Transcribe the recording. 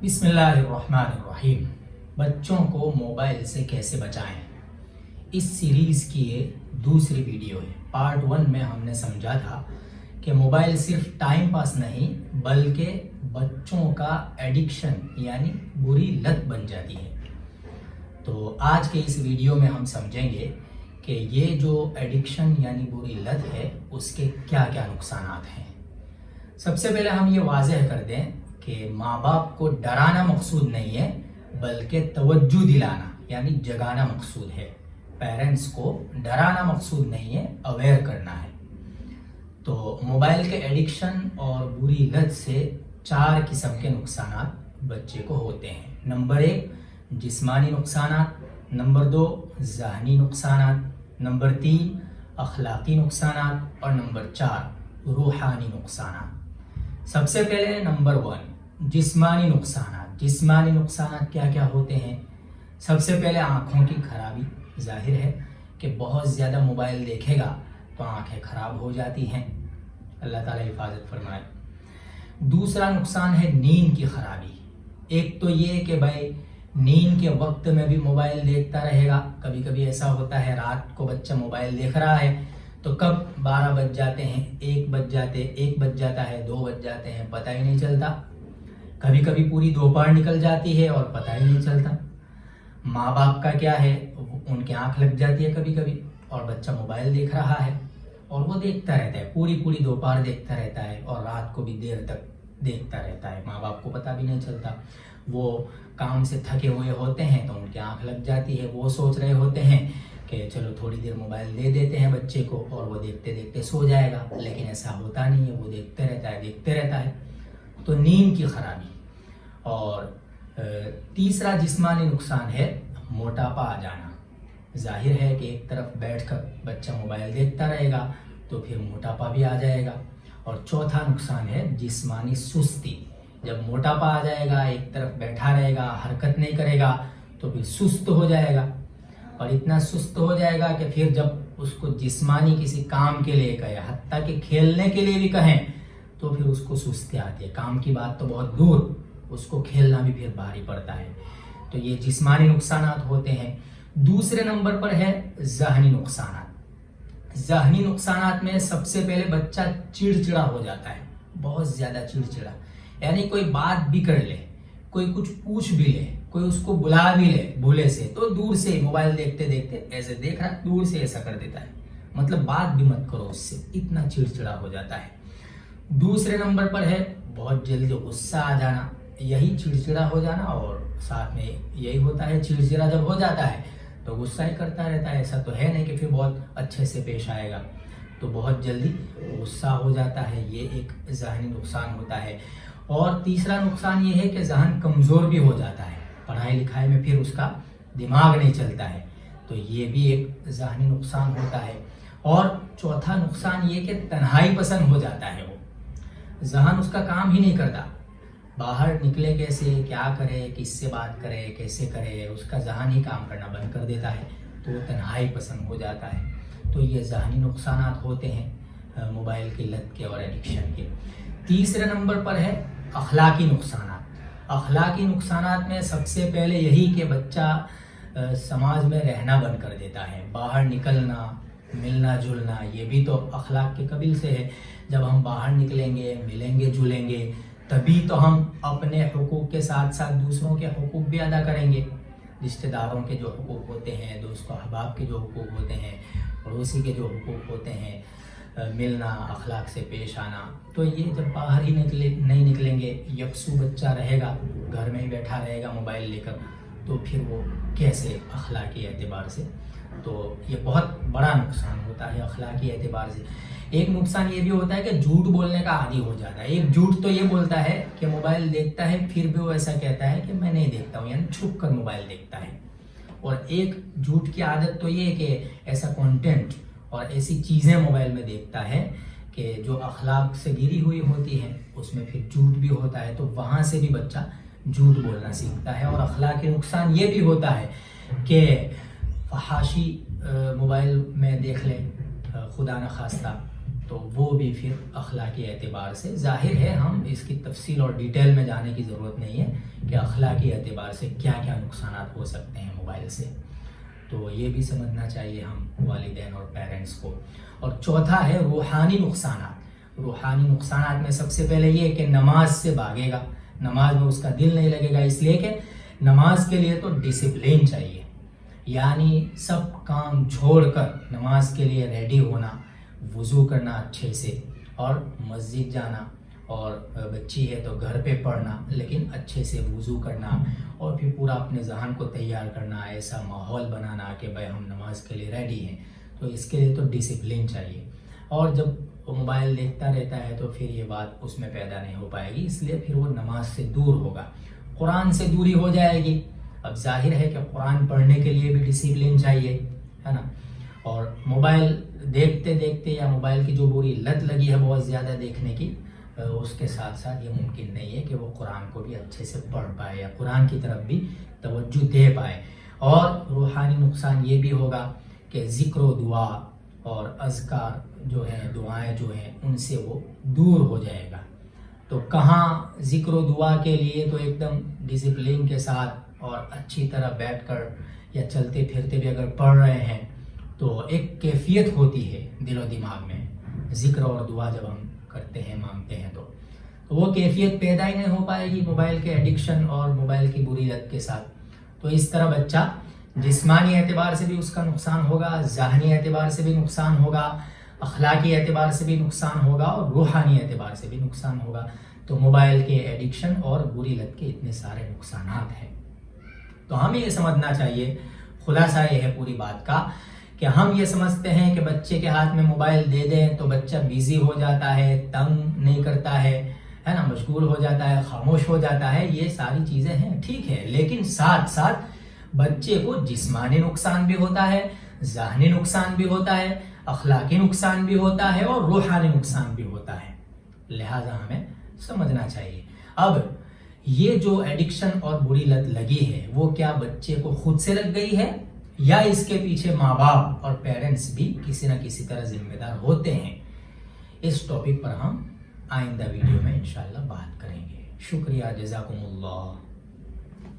بسم اللہ الرحمن الرحیم۔ بچوں کو موبائل سے کیسے بچائیں، اس سیریز کی یہ دوسری ویڈیو ہے۔ پارٹ 1 میں ہم نے سمجھا تھا کہ موبائل صرف ٹائم پاس نہیں بلکہ بچوں کا ایڈکشن یعنی بری لت بن جاتی ہے۔ تو آج کے اس ویڈیو میں ہم سمجھیں گے کہ یہ جو ایڈکشن یعنی بری لت ہے اس کے کیا کیا نقصانات ہیں۔ سب سے پہلے ہم یہ واضح کر دیں کہ ماں باپ کو ڈرانا مقصود نہیں ہے بلکہ توجہ دلانا یعنی جگانا مقصود ہے۔ پیرنٹس کو ڈرانا مقصود نہیں ہے، اویئر کرنا ہے۔ تو موبائل کے ایڈکشن اور بری لت سے 4 قسم کے نقصانات بچے کو ہوتے ہیں۔ نمبر 1 جسمانی نقصانات، نمبر 2 ذہنی نقصانات، نمبر 3 اخلاقی نقصانات اور نمبر 4 روحانی نقصانات۔ سب سے پہلے نمبر 1 جسمانی نقصانات۔ جسمانی نقصانات کیا کیا ہوتے ہیں؟ سب سے پہلے آنکھوں کی خرابی۔ ظاہر ہے کہ بہت زیادہ موبائل دیکھے گا تو آنکھیں خراب ہو جاتی ہیں، اللہ تعالیٰ حفاظت فرمائے۔ دوسرا نقصان ہے نیند کی خرابی۔ ایک تو یہ کہ بھائی نیند کے وقت میں بھی موبائل دیکھتا رہے گا۔ کبھی کبھی ایسا ہوتا ہے رات کو بچہ موبائل دیکھ رہا ہے تو کب 12 بج جاتے ہیں، 1 بج جاتا ہے، 2 بج جاتے ہیں، پتہ ہی نہیں چلتا۔ کبھی کبھی پوری دوپہر نکل جاتی ہے اور پتہ ہی نہیں چلتا۔ ماں باپ کا کیا ہے، ان کی آنکھ لگ جاتی ہے کبھی کبھی اور بچہ موبائل دیکھ رہا ہے اور وہ دیکھتا رہتا ہے، پوری دوپہر دیکھتا رہتا ہے اور رات کو بھی دیر تک دیکھتا رہتا ہے۔ ماں باپ کو پتہ بھی نہیں چلتا۔ وہ کام سے تھکے ہوئے ہوتے ہیں تو ان کی آنکھ لگ جاتی ہے، وہ سوچ رہے ہوتے ہیں کہ چلو تھوڑی دیر موبائل دے دیتے ہیں بچے کو اور وہ دیکھتے دیکھتے سو جائے گا، لیکن ایسا ہوتا نہیں ہے، وہ دیکھتے رہتا ہے۔ تو نیند کی خرابی۔ اور تیسرا جسمانی نقصان ہے موٹاپا آ جانا۔ ظاہر ہے کہ ایک طرف بیٹھ کر بچہ موبائل دیکھتا رہے گا تو پھر موٹاپا بھی آ جائے گا۔ اور چوتھا نقصان ہے جسمانی سستی۔ جب موٹاپا آ جائے گا، ایک طرف بیٹھا رہے گا، حرکت نہیں کرے گا تو پھر سست ہو جائے گا، اور اتنا سست ہو جائے گا کہ پھر جب اس کو جسمانی کسی کام کے لیے کہیں، حتیٰ کہ کھیلنے کے لیے بھی کہیں تو پھر اس کو سستی آتی ہے۔ کام کی بات تو بہت دور، اس کو کھیلنا بھی پھر بھاری پڑتا ہے۔ تو یہ جسمانی نقصانات ہوتے ہیں۔ دوسرے نمبر پر ہے ذہنی نقصانات۔ ذہنی نقصانات میں سب سے پہلے بچہ چڑچڑا ہو جاتا ہے، بہت زیادہ چڑچڑا، یعنی کوئی بات بھی کر لے، کوئی کچھ پوچھ بھی لے، کوئی اس کو بلا بھی لے بھولے سے تو دور سے موبائل دیکھتے دیکھتے ایسے دیکھ رہا دور سے ایسا کر دیتا ہے، مطلب بات بھی مت کرو اس سے، اتنا چڑچڑا ہو جاتا ہے۔ دوسرے نمبر پر ہے بہت جلدی غصہ آ جانا، یہی چڑچڑا ہو جانا، اور ساتھ میں یہی ہوتا ہے چڑچڑا جب ہو جاتا ہے تو غصہ ہی کرتا رہتا ہے۔ ایسا تو ہے نہیں کہ پھر بہت اچھے سے پیش آئے گا، تو بہت جلدی غصہ ہو جاتا ہے، یہ ایک ذہنی نقصان ہوتا ہے۔ اور تیسرا نقصان یہ ہے کہ ذہن کمزور بھی ہو جاتا ہے، پڑھائی لکھائی میں پھر اس کا دماغ نہیں چلتا ہے، تو یہ بھی ایک ذہنی نقصان ہوتا ہے۔ اور چوتھا نقصان یہ کہ تنہائی پسند ہو جاتا ہے، وہ ذہن اس کا کام ہی نہیں کرتا، باہر نکلے کیسے، کیا کرے، کس سے بات کرے، کیسے کرے، اس کا ذہن ہی کام کرنا بند کر دیتا ہے، تو وہ تنہائی پسند ہو جاتا ہے۔ تو یہ ذہنی نقصانات ہوتے ہیں موبائل کی لت کے اور ایڈکشن کے۔ تیسرے نمبر پر ہے اخلاقی نقصانات۔ اخلاقی نقصانات میں سب سے پہلے یہی کہ بچہ سماج میں رہنا بند کر دیتا ہے، باہر نکلنا، ملنا جلنا، یہ بھی تو اخلاق کے قبیل سے ہے۔ جب ہم باہر نکلیں گے، ملیں گے جلیں گے، تبھی تو ہم اپنے حقوق کے ساتھ ساتھ دوسروں کے حقوق بھی ادا کریں گے۔ رشتہ داروں کے جو حقوق ہوتے ہیں، دوست و احباب کے جو حقوق ہوتے ہیں، پڑوسی کے جو حقوق ہوتے ہیں، ملنا، اخلاق سے پیش آنا، تو یہ جب باہر ہی نہیں نکلیں گے، یکسو بچہ رہے گا، گھر میں ہی بیٹھا رہے گا موبائل لے کر، تو پھر وہ کیسے اخلاقی اعتبار سے، تو یہ بہت بڑا نقصان ہوتا ہے اخلاقی اعتبار سے۔ ایک نقصان یہ بھی ہوتا ہے کہ جھوٹ بولنے کا عادی ہو جاتا ہے۔ ایک جھوٹ تو یہ بولتا ہے کہ موبائل دیکھتا ہے، پھر بھی وہ ایسا کہتا ہے کہ میں نہیں دیکھتا ہوں، یعنی چھپ کر موبائل دیکھتا ہے۔ اور ایک جھوٹ کی عادت تو یہ کہ ایسا کنٹینٹ اور ایسی چیزیں موبائل میں دیکھتا ہے کہ جو اخلاق سے گری ہوئی ہوتی ہیں، اس میں پھر جھوٹ بھی ہوتا ہے، تو وہاں سے بھی بچہ جھوٹ بولنا سیکھتا ہے۔ اور اخلاقی نقصان یہ بھی ہوتا ہے کہ فحاشی موبائل میں دیکھ لے، خدا نخواستہ تو وہ بھی پھر اخلاقی اعتبار سے ظاہر ہے، ہم اس کی تفصیل اور ڈیٹیل میں جانے کی ضرورت نہیں ہے کہ اخلاقی اعتبار سے کیا کیا نقصانات ہو سکتے ہیں موبائل سے، تو یہ بھی سمجھنا چاہیے ہم والدین اور پیرنٹس کو۔ اور چوتھا ہے روحانی نقصانات۔ روحانی نقصانات میں سب سے پہلے یہ کہ نماز سے بھاگے گا، نماز میں اس کا دل نہیں لگے گا، اس لیے کہ نماز کے لیے تو ڈسپلین چاہیے، یعنی سب کام چھوڑ کر نماز کے لیے ریڈی ہونا، وضو کرنا اچھے سے اور مسجد جانا، اور بچی ہے تو گھر پہ پڑھنا، لیکن اچھے سے وضو کرنا اور پھر پورا اپنے ذہن کو تیار کرنا، ایسا ماحول بنانا کہ بھائی ہم نماز کے لیے ریڈی ہیں، تو اس کے لیے تو ڈسپلن چاہیے۔ اور جب وہ موبائل دیکھتا رہتا ہے تو پھر یہ بات اس میں پیدا نہیں ہو پائے گی، اس لیے پھر وہ نماز سے دور ہوگا، قرآن سے دوری ہو جائے گی۔ اب ظاہر ہے کہ قرآن پڑھنے کے لیے بھی ڈسپلن چاہیے، ہے نا، اور موبائل دیکھتے دیکھتے یا موبائل کی جو بری لت لگی ہے بہت زیادہ دیکھنے کی، اس کے ساتھ ساتھ یہ ممکن نہیں ہے کہ وہ قرآن کو بھی اچھے سے پڑھ پائے یا قرآن کی طرف بھی توجہ دے پائے۔ اور روحانی نقصان یہ بھی ہوگا کہ ذکر و دعا اور اذکار جو ہیں، دعائیں جو ہیں، ان سے وہ دور ہو جائے گا۔ تو کہاں ذکر و دعا کے لیے تو ایک دم ڈسپلن کے ساتھ اور اچھی طرح بیٹھ کر یا چلتے پھرتے بھی اگر پڑھ رہے ہیں تو ایک کیفیت ہوتی ہے دل و دماغ میں، ذکر اور دعا جب ہم کرتے ہیں، مانگتے ہیں تو وہ کیفیت پیدا ہی نہیں ہو پائے گی موبائل کے ایڈکشن اور موبائل کی بری لت کے ساتھ۔ تو اس طرح بچہ جسمانی اعتبار سے بھی اس کا نقصان ہوگا، ذہنی اعتبار سے بھی نقصان ہوگا، اخلاقی اعتبار سے بھی نقصان ہوگا اور روحانی اعتبار سے بھی نقصان ہوگا۔ تو موبائل کے ایڈکشن اور بری لت کے اتنے سارے نقصانات ہیں۔ تو ہمیں یہ سمجھنا چاہیے، خلاصہ یہ ہے پوری بات کا کہ ہم یہ سمجھتے ہیں کہ بچے کے ہاتھ میں موبائل دے دیں تو بچہ بیزی ہو جاتا ہے، تنگ نہیں کرتا ہے نا، مشغول ہو جاتا ہے، خاموش ہو جاتا ہے، یہ ساری چیزیں ہیں، ٹھیک ہے، لیکن ساتھ ساتھ بچے کو جسمانی نقصان بھی ہوتا ہے، ذہنی نقصان بھی ہوتا ہے، اخلاقی نقصان بھی ہوتا ہے اور روحانی نقصان بھی ہوتا ہے، لہٰذا ہمیں سمجھنا چاہیے۔ اب یہ جو ایڈکشن اور بری لت لگی ہے وہ کیا بچے کو خود سے لگ گئی ہے یا اس کے پیچھے ماں باپ اور پیرنٹس بھی کسی نہ کسی طرح ذمہ دار ہوتے ہیں؟ اس ٹاپک پر ہم آئندہ ویڈیو میں انشاءاللہ بات کریں گے۔ شکریہ، جزاکم اللہ۔